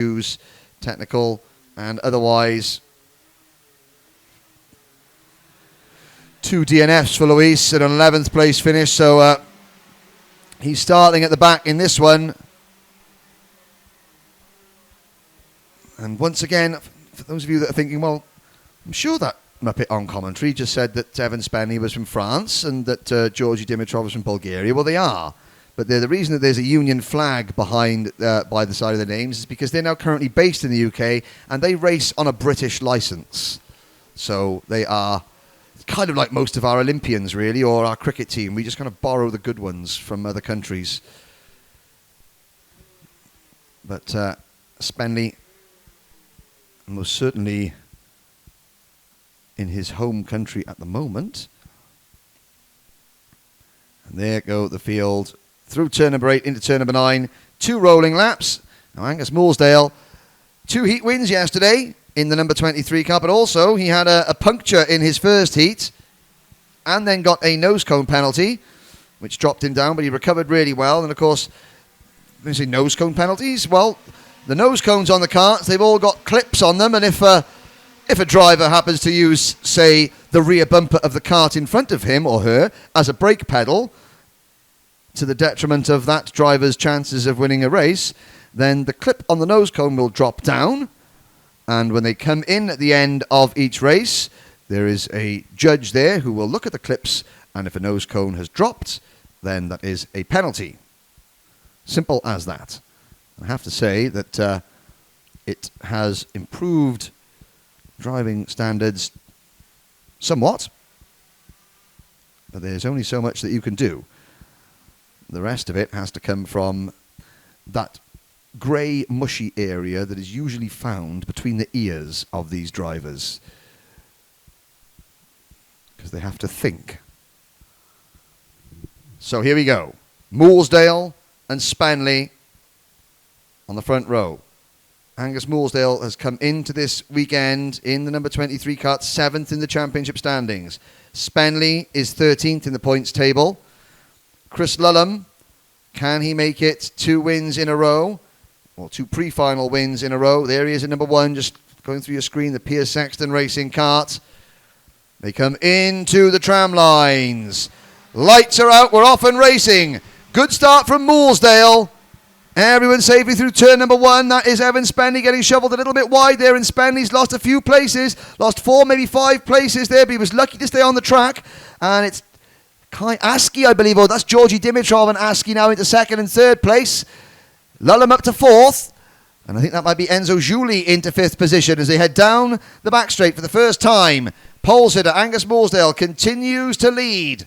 issues, technical and otherwise. 2 DNFs for Luis at an 11th place finish, so he's starting at the back in this one. And once again, for those of you that are thinking, well, I'm sure that Muppet on commentary just said that Evan Spenny was from France and that Georgi Dimitrov was from Bulgaria. Well, they are. But the reason that there's a Union flag behind by the side of the names is because they're now currently based in the UK and they race on a British licence. So they are kind of like most of our Olympians, really, or our cricket team. We just kind of borrow the good ones from other countries. But Spenley, most certainly in his home country at the moment. And there go the field through turn number 8 into turn number 9. 2 rolling laps. Now Angus Moolsdale, 2 heat wins yesterday in the number 23 car, but also he had a puncture in his first heat and then got a nose cone penalty, which dropped him down, but he recovered really well. And of course, when you say nose cone penalties, well, the nose cones on the carts, they've all got clips on them, and if a driver happens to use, say, the rear bumper of the cart in front of him or her as a brake pedal, to the detriment of that driver's chances of winning a race, then the clip on the nose cone will drop down. And when they come in at the end of each race, there is a judge there who will look at the clips, and if a nose cone has dropped, then that is a penalty. Simple as that. I have to say that it has improved driving standards somewhat, but there's only so much that you can do. The rest of it has to come from that grey, mushy area that is usually found between the ears of these drivers, because they have to think. So here we go. Moolsdale and Spenley on the front row. Angus Moolsdale has come into this weekend in the number 23 kart, 7th in the championship standings. Spenley is 13th in the points table. Chris Lulham, can he make it 2 wins in a row? Well, 2 pre-final wins in a row. There he is at number 1, just going through your screen, the Piers Sexton Racing kart. They come into the tram lines. Lights are out, we're off and racing. Good start from Moolsdale. Everyone safely through turn number 1. That is Evan Spenley getting shoveled a little bit wide there, and Spenley's lost a few places. Lost 4, maybe 5 places there, but he was lucky to stay on the track. And it's Kai Askey, I believe. Oh, that's Georgi Dimitrov and Askey now into 2nd and 3rd place. Lulham up to 4th. And I think that might be Enzo Giuli into 5th position as they head down the back straight for the first time. Pole sitter Angus Moolsdale continues to lead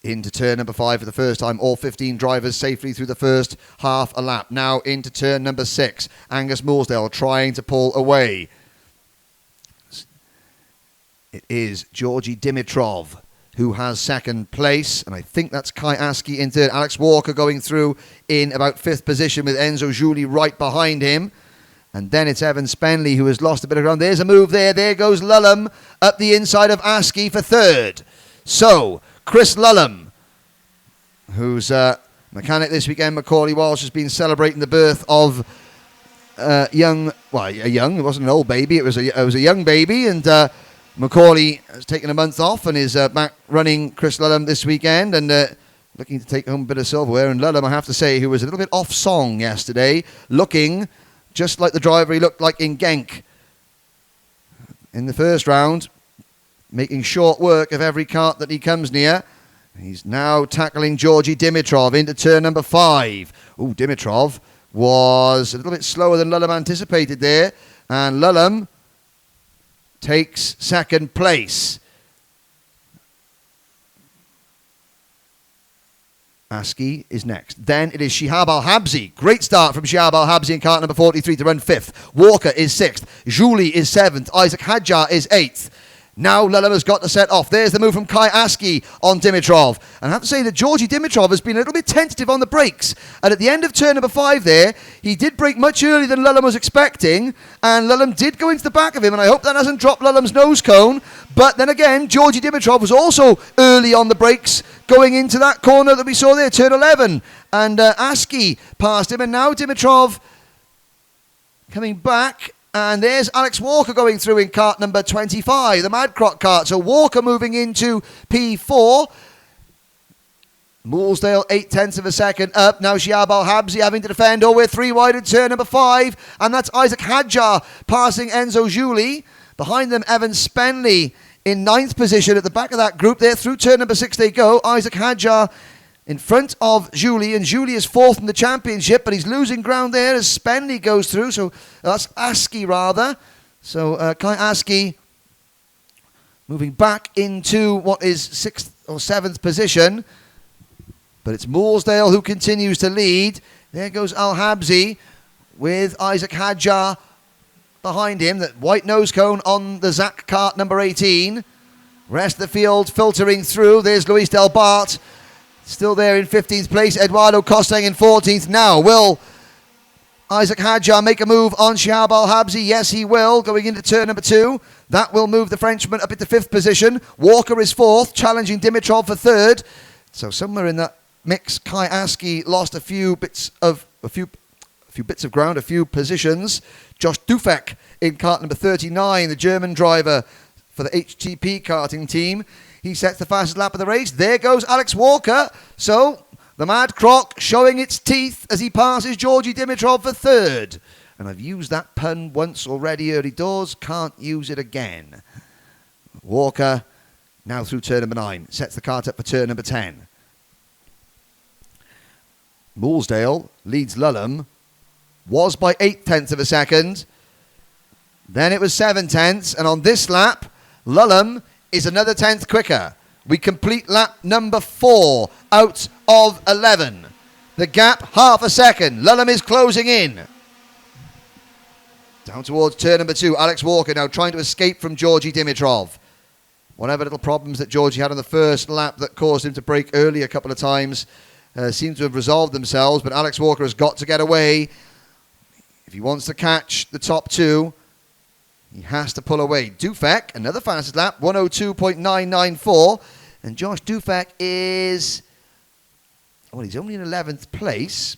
into turn number 5 for the first time. All 15 drivers safely through the first half a lap. Now into turn number 6. Angus Moolsdale trying to pull away. It is Georgi Dimitrov who has 2nd place, and I think that's Kai Askey in 3rd. Alex Walker going through in about 5th position with Enzo Giuli right behind him. And then it's Evan Spenley who has lost a bit of ground. There's a move there. There goes Lulham up the inside of Askey for 3rd. So, Chris Lulham, who's mechanic this weekend, Macaulay Walsh, has been celebrating the birth of it wasn't an old baby, it was a young baby, and Macaulay has taken a month off and is back running Chris Lulham this weekend and looking to take home a bit of silverware. And Lulham, I have to say, who was a little bit off song yesterday, looking just like the driver he looked like in Genk in the first round, making short work of every kart that he comes near. He's now tackling Georgi Dimitrov into turn number 5. Oh, Dimitrov was a little bit slower than Lulham anticipated there, and Lulham takes 2nd place. Askey is next. Then it is Shihab Al-Habsi. Great start from Shihab Al-Habsi in kart number 43 to run 5th. Walker is 6th. Giuli is 7th. Isaac Hadjar is 8th. Now Lulham has got to set off. There's the move from Kai Askey on Dimitrov. And I have to say that Georgi Dimitrov has been a little bit tentative on the brakes. And at the end of turn number 5 there, he did brake much earlier than Lulham was expecting. And Lulham did go into the back of him. And I hope that hasn't dropped Lulham's nose cone. But then again, Georgi Dimitrov was also early on the brakes going into that corner that we saw there, turn 11. And Askey passed him. And now Dimitrov coming back. And there's Alex Walker going through in cart number 25, the Madcroc cart. So Walker moving into P4. Moolsdale 0.8 of a second up. Now Shiab Al-Habsi having to defend. Oh, we're 3 wide in turn number 5. And that's Isaac Hadjar passing Enzo Juli. Behind them, Evan Spenley in 9th position at the back of that group there. Through turn number 6 they go. Isaac Hadjar in front of Juli, and Juli is 4th in the championship, but he's losing ground there as Spenley goes through. So that's Askey rather. So Kai Askey moving back into what is 6th or 7th position. But it's Moolsdale who continues to lead. There goes Al-Habsi with Isaac Hadjar behind him. That white nose cone on the Zach cart number 18. Rest of the field filtering through. There's Luis Del Bart. Still there in 15th place. Eduardo Costang in 14th. Now, will Isaac Hadjar make a move on Shiab Al-Habsi? Yes, he will. Going into turn number 2. That will move the Frenchman up into 5th position. Walker is 4th, challenging Dimitrov for 3rd. So somewhere in that mix, Kai Askey lost a few bits of ground, a few positions. Josh Dufek in cart number 39, the German driver for the HTP karting team. He sets the fastest lap of the race. There goes Alex Walker. So the Mad Croc showing its teeth as he passes Georgi Dimitrov for 3rd. And I've used that pun once already early doors. Can't use it again. Walker now through turn number 9. Sets the cart up for turn number 10. Moolsdale leads Lulham. Was by 0.8 of a second. Then it was 0.7. And on this lap, Lulham is another 10th quicker. We complete lap number 4 out of 11. The gap, half a second. Lulham is closing in. Down towards turn number 2. Alex Walker now trying to escape from Georgi Dimitrov. Whatever little problems that Georgi had on the first lap that caused him to brake early a couple of times seem to have resolved themselves. But Alex Walker has got to get away. If he wants to catch the top 2, he has to pull away. Dufek, another fastest lap, 102.994. And Josh Dufek is, well, he's only in 11th place,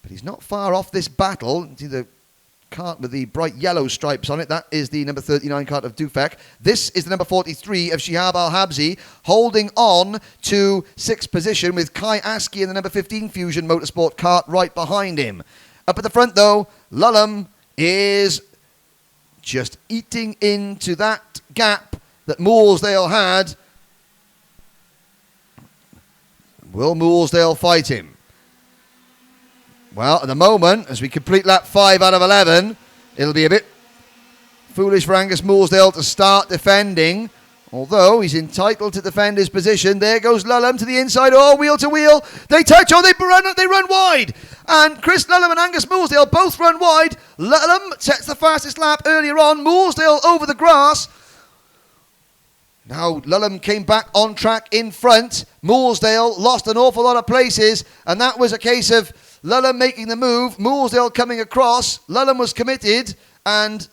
but he's not far off this battle. See the cart with the bright yellow stripes on it. That is the number 39 cart of Dufek. This is the number 43 of Shiab Al-Habsi, holding on to 6th position with Kai Askey in the number 15 Fusion Motorsport cart right behind him. Up at the front, though, Lulham is just eating into that gap that Moolsdale had. Will Moolsdale fight him? Well, at the moment, as we complete lap 5 out of 11, it'll be a bit foolish for Angus Moolsdale to start defending, although he's entitled to defend his position. There goes Lulham to the inside. Oh, wheel to wheel. They touch. Oh, they run wide. And Chris Lulham and Angus Moolsdale both run wide. Lulham sets the fastest lap earlier on. Moolsdale over the grass. Now Lulham came back on track in front. Moolsdale lost an awful lot of places. And that was a case of Lulham making the move. Moolsdale coming across. Lulham was committed. And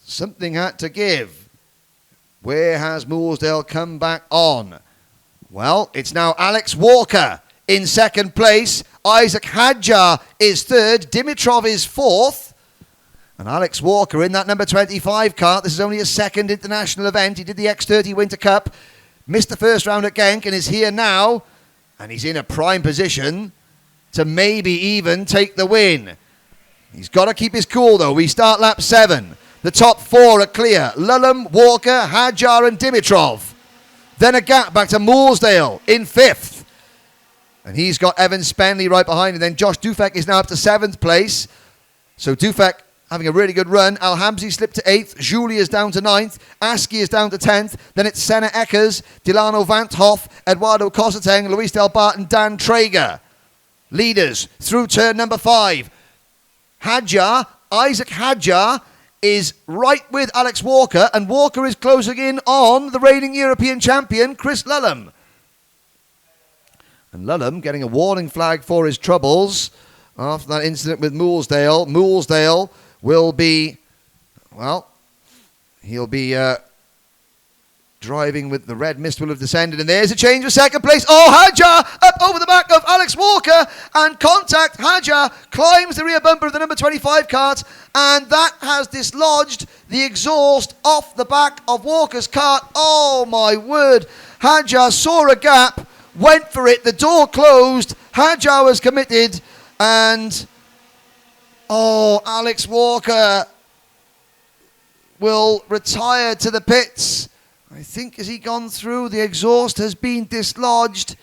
something had to give. Where has Moolsdale come back on? Well, it's now Alex Walker in 2nd place. Isaac Hadjar is 3rd. Dimitrov is 4th. And Alex Walker in that number 25 cart. This is only his 2nd international event. He did the X30 Winter Cup. Missed the first round at Genk and is here now. And he's in a prime position to maybe even take the win. He's got to keep his cool, though. We start lap 7. The top 4 are clear. Lulham, Walker, Hadjar and Dimitrov. Then a gap back to Moolsdale in 5th. And he's got Evan Spenley right behind him. Then Josh Dufek is now up to 7th place. So Dufek having a really good run. Al-Habsi slipped to 8th. Julie is down to 9th. Askey is down to 10th. Then it's Senna Eckers, Delano Vanthoff, Eduardo Cosateng, Luis Del Bart and Dan Traeger. Leaders through turn number 5. Hadjar, Isaac Hadjar, is right with Alex Walker, and Walker is closing in on the reigning European champion, Chris Lulham. And Lulham getting a warning flag for his troubles after that incident with Moolsdale. Moolsdale will be, well, he'll be driving with the red mist will have descended, and there's a change for second place. Oh, Hadjar up over the back of Alex Walker, and contact. Hadjar climbs the rear bumper of the number 25 cart, and that has dislodged the exhaust off the back of Walker's cart. Oh my word. Hadjar saw a gap, went for it, the door closed, Hadjar was committed, and Alex Walker will retire to the pits. I think, has he gone through? The exhaust has been dislodged.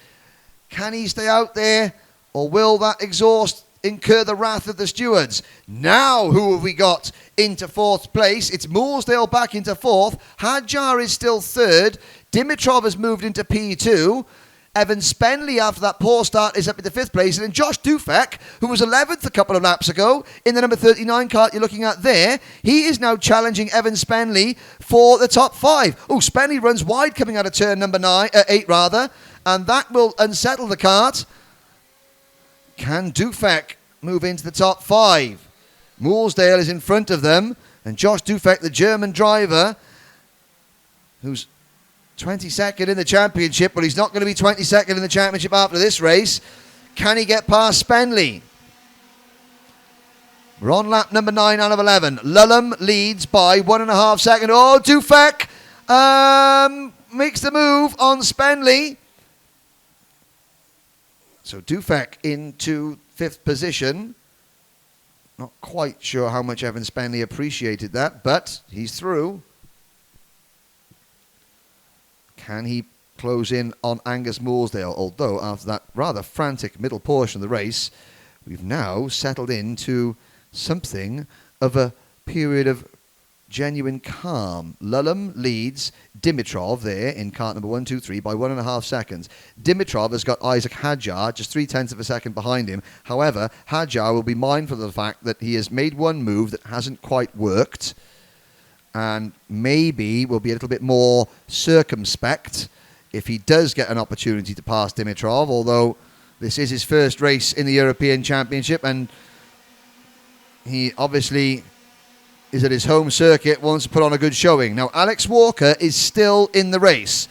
Can he stay out there, or will that exhaust incur the wrath of the stewards? Now, who have we got into fourth place? It's Mooresdale back into fourth. Hadjar is still third. Dimitrov has moved into P2. Evan Spenley, after that poor start, is up into fifth place. And then Josh Dufek, who was 11th a couple of laps ago, in the number 39 cart you're looking at there, he is now challenging Evan Spenley for the top five. Oh, Spenley runs wide coming out of turn number 8, and that will unsettle the cart. Can Dufek move into the top five? Mooresdale is in front of them, and Josh Dufek, the German driver, who's 22nd in the championship, but he's not going to be 22nd in the championship after this race. Can he get past Spenley? We're on lap number 9 out of 11. Lulham leads by 1.5 seconds. Oh, Dufek makes the move on Spenley. So Dufek into 5th position. Not quite sure how much Evan Spenley appreciated that, but he's through. Can he close in on Angus Mooresdale? Although after that rather frantic middle portion of the race, we've now settled into something of a period of genuine calm. Lulham leads Dimitrov there in cart number 1, 2, 3 by 1.5 seconds. Dimitrov has got Isaac Hadjar just 0.3 of a second behind him. However, Hadjar will be mindful of the fact that he has made one move that hasn't quite worked, and maybe will be a little bit more circumspect if he does get an opportunity to pass Dimitrov, although this is his first race in the European Championship, and he obviously is at his home circuit, wants to put on a good showing. Now, Alex Walker is still in the race.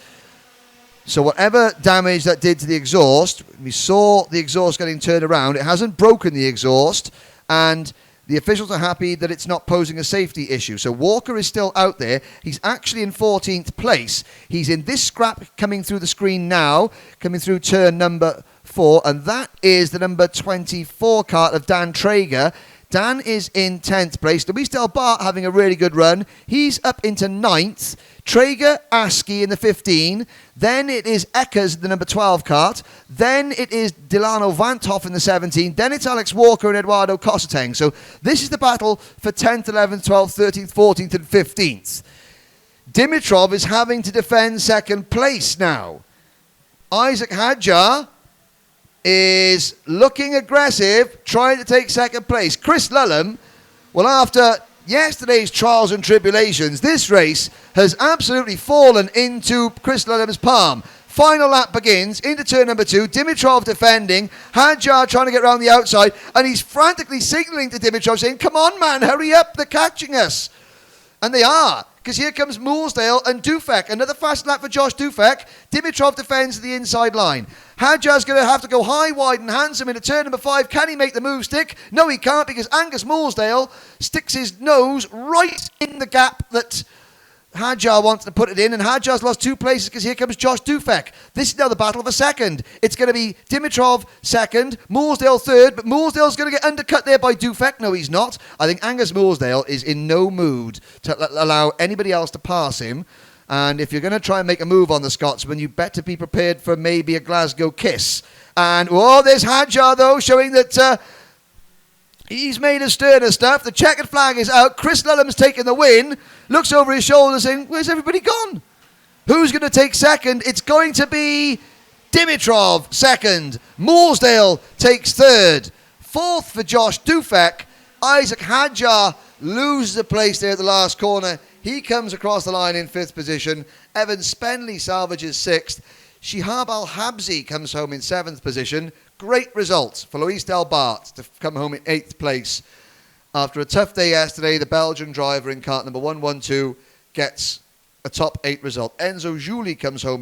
So whatever damage that did to the exhaust, we saw the exhaust getting turned around. It hasn't broken the exhaust, and the officials are happy that it's not posing a safety issue. So Walker is still out there. He's actually in 14th place. He's in this scrap coming through the screen now, coming through turn number 4, and that is the number 24 cart of Dan Traeger. Dan is in 10th place. Luis Del Bart having a really good run. He's up into 9th. Traeger, Askey in the 15. Then it is Eckers, the number 12 cart. Then it is Delano Vanthoff in the 17. Then it's Alex Walker and Eduardo Cosseteng. So this is the battle for 10th, 11th, 12th, 13th, 14th and 15th. Dimitrov is having to defend second place now. Isaac Hadjar is looking aggressive, trying to take second place. Chris Lulham, well, after yesterday's trials and tribulations, this race has absolutely fallen into Chris Lulham's palm. Final lap begins, into turn number 2, Dimitrov defending, Hadjar trying to get around the outside, and he's frantically signalling to Dimitrov saying, come on man, hurry up, they're catching us. And they are, because here comes Mooresdale and Dufek. Another fast lap for Josh Dufek. Dimitrov defends the inside line. Hadjar's going to have to go high, wide and handsome into turn number 5. Can he make the move stick? No, he can't, because Angus Mooresdale sticks his nose right in the gap that Hadjar wants to put it in, and Hadjar's lost 2 places because here comes Josh Dufek. This is now the battle of a second. It's going to be Dimitrov second, Mooresdale third, but Mooresdale's going to get undercut there by Dufek. No, he's not. I think Angus Mooresdale is in no mood to allow anybody else to pass him. And if you're going to try and make a move on the Scotsman, you better be prepared for maybe a Glasgow kiss. And, there's Hadjar, though, showing that he's made a sterner stuff. The checkered flag is out. Chris Lulham's taken the win. Looks over his shoulder saying, where's everybody gone? Who's going to take second? It's going to be Dimitrov second. Mooresdale takes third. Fourth for Josh Dufek. Isaac Hadjar loses a place there at the last corner. He comes across the line in 5th position. Evan Spenley salvages 6th. Shihab Al-Habsi comes home in 7th position. Great results for Luis Del Bart to come home in 8th place. After a tough day yesterday, the Belgian driver in cart number 112 gets a top 8 result. Enzo Juli comes home